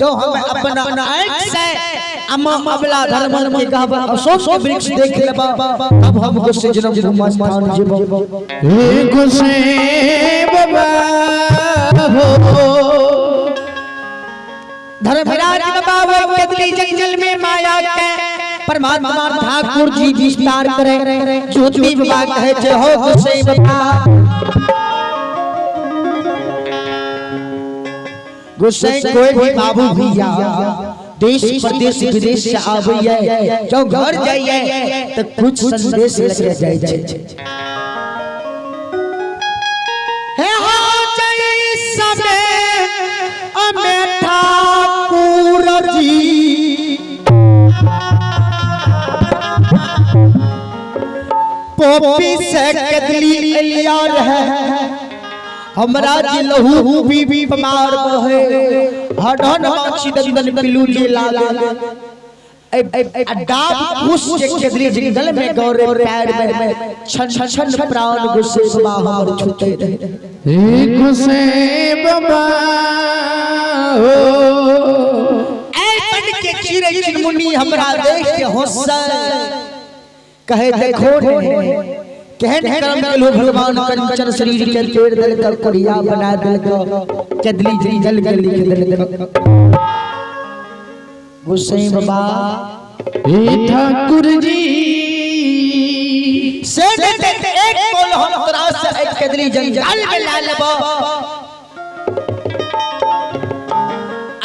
जो हम अपना आँख से अबला धर्म के कहबा अशोक के वृक्ष देख लेबा तब हम गुस्से जन्म जन्म स्थान जीवो हे गुस्से बाबा हो धर्मराज बाबा वो कदली जंगल में माया के परमात्मा ठाकुर जी विस्तार करे ज्योति बाबा कहे जे हो गुस्से बाबा गुस्से कोई भी बाबू भैया देश प्रदेश विदेश से आबैया जो घर जाइए तो कुछ संदेश लेके जाय छै हे हो जय सबे अमे ठाकुर जी पोपी से कदली लिया रहे हमरा जी लहू भी बीमार बहे हडन माछी दंदन पिलू ले लागे डाब उस के कदली जंगल में गौरे पैर में छन छन प्राण गुस्से बाहर छूटे रहे हे गुस्से बाबा हो ऐ बन के चिरे चिरमुनी हमरा देख के होसा कहे देखो रे कहन कर्म के लोग भगवान कंचन शरीर के पेड़ दल कर करिया बना दल को कदली जल के लिख दल गुस्से बाबा हे ठाकुर जी से एक बोल हम तोरा से एक कदली जंगल में ला लेबो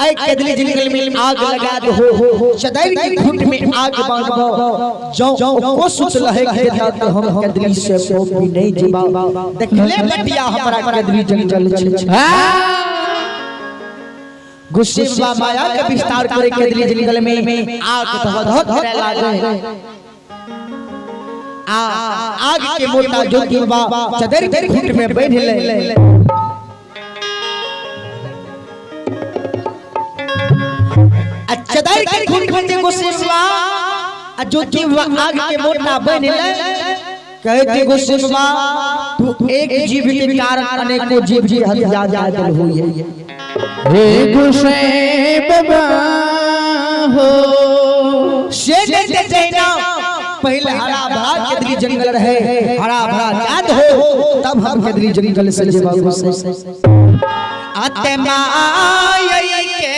आई कदली जंगल में आग लगा दो हो सदैव की घुट में आग बांधबो जो को सुत लहे के जाते हम कदली से को भी नहीं जीवा देखले बटिया हमरा कदली जंगल छे गुस्से बाबा माया के विस्तार करे कदली जंगल में आग धो धरे लागे आग के मोटा ज्योति बाबा सदैव की घुट में बैठले चदार के घुट में गुस्से बाबा ज्योति आग के मोटा बनले कहते गुस्से बाबा तू एक जीव के कारण अनेकों जीव जी हत्या जादल हुई है हे गुस्से बाबा हो से देते ना पहले हरा भरा कदली जंगल रहे हरा भरा याद हो तब हम कदली जंगल से जेबा गुस्से आत्मा आई के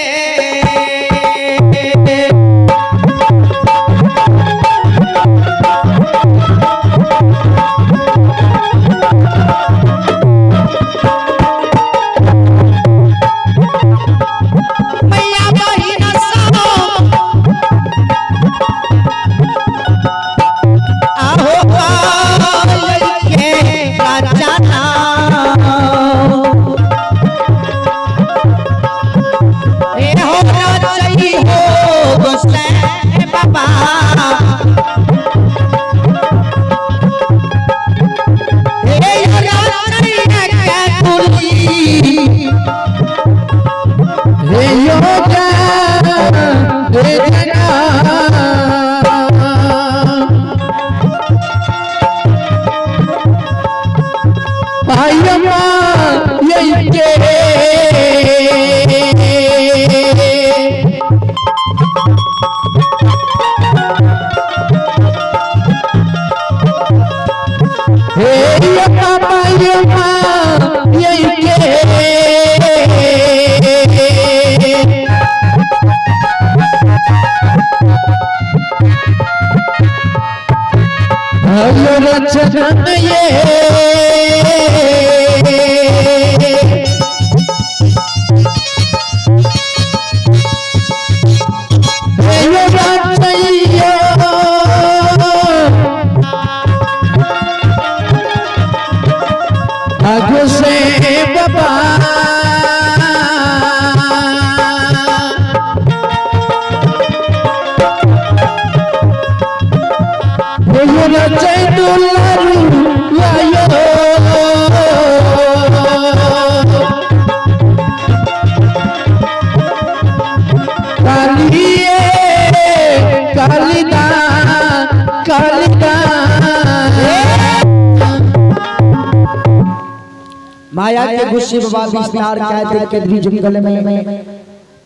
माया के गुस्से बाबा विस्तार कहते कदली जंगल में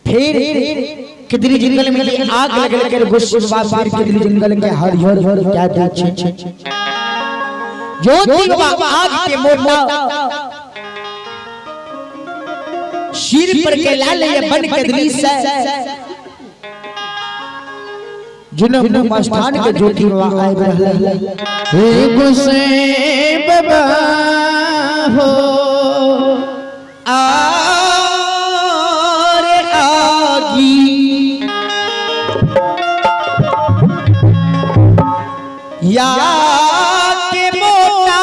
फिर किदरी जंगल में ये आग लगल के गुस्सा फिर किदरी जंगल के हरिहर क्या देखे ज्योति बाबा आग के मोटा सिर पर के लाल ये बन कदली से जुनून मस्तान के ज्योति बाबा आए रहले हे गोसाई बाबा हो आरे आगी या के मोटा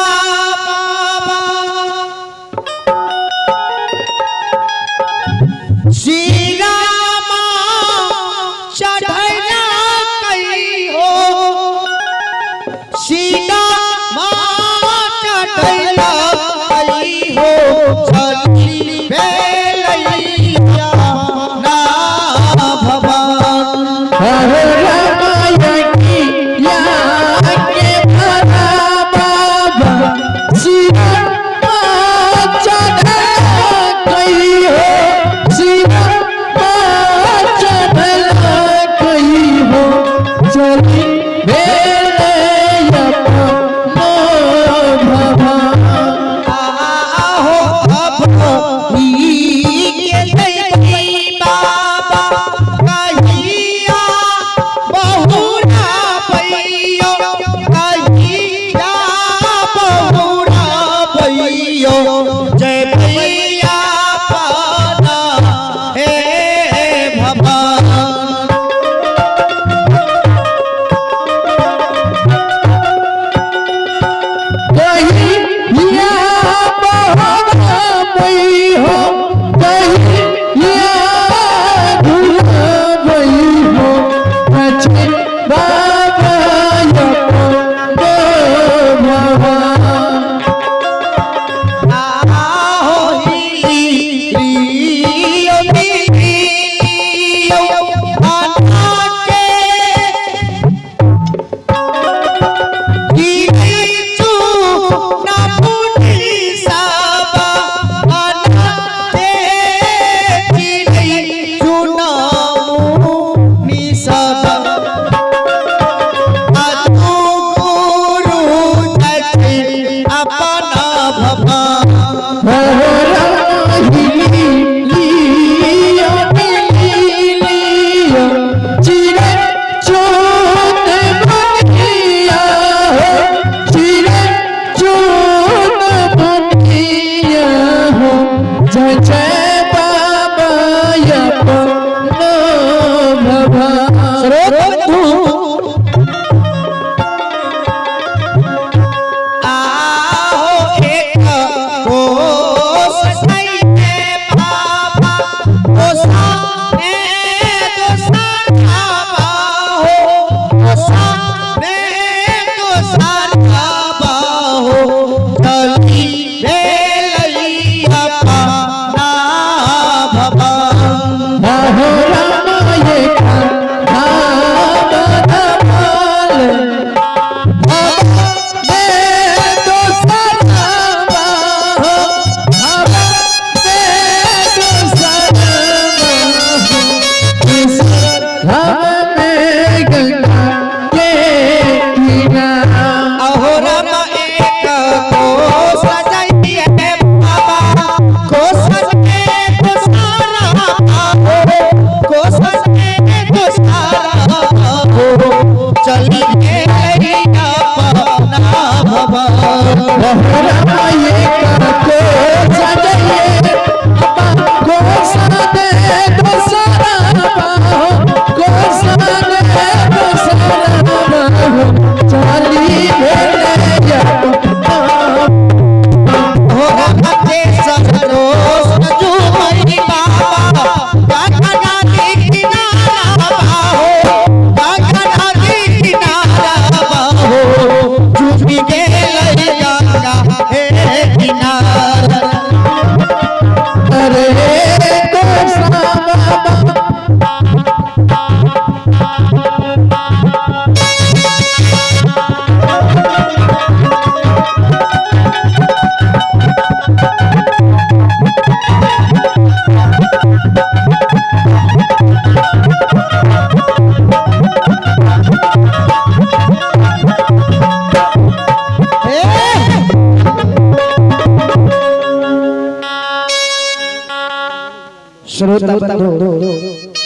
बाबा श्री रामा चढ़ना कई हो सीता मां चढ़ना कई हो चली बेलैया ना भवन हरे रामाया की या के भरा बाबा सीता चढ़ा कई हो सीता चढ़ा कई हो चली बेलैया नो भवन आहो अब ये देई बाबा कहिया बहुरा भैयो कहिया बहुरा भैयो जय भैया पाना हे भगवान कहिया बहुरा भई हो कहिया भूला भई हो अच्छे बाबा यो भगवान आहो लियो आना के गिरिचू ना पुनी साबा आना के गिरिचू ना मुनी साबा आतु गुरु जति अपना भगवान जय बाबा आहो एक को ससाई में बाबा को साने तो सारा बाहो को साने तो सारा बाहो चली बेलैया पाना भवन अहो रामा एक को सजाई है बाबा को सजने को सारा हो को सजने को सारा हो चली गैया पाना भवन को श्रोता बंधु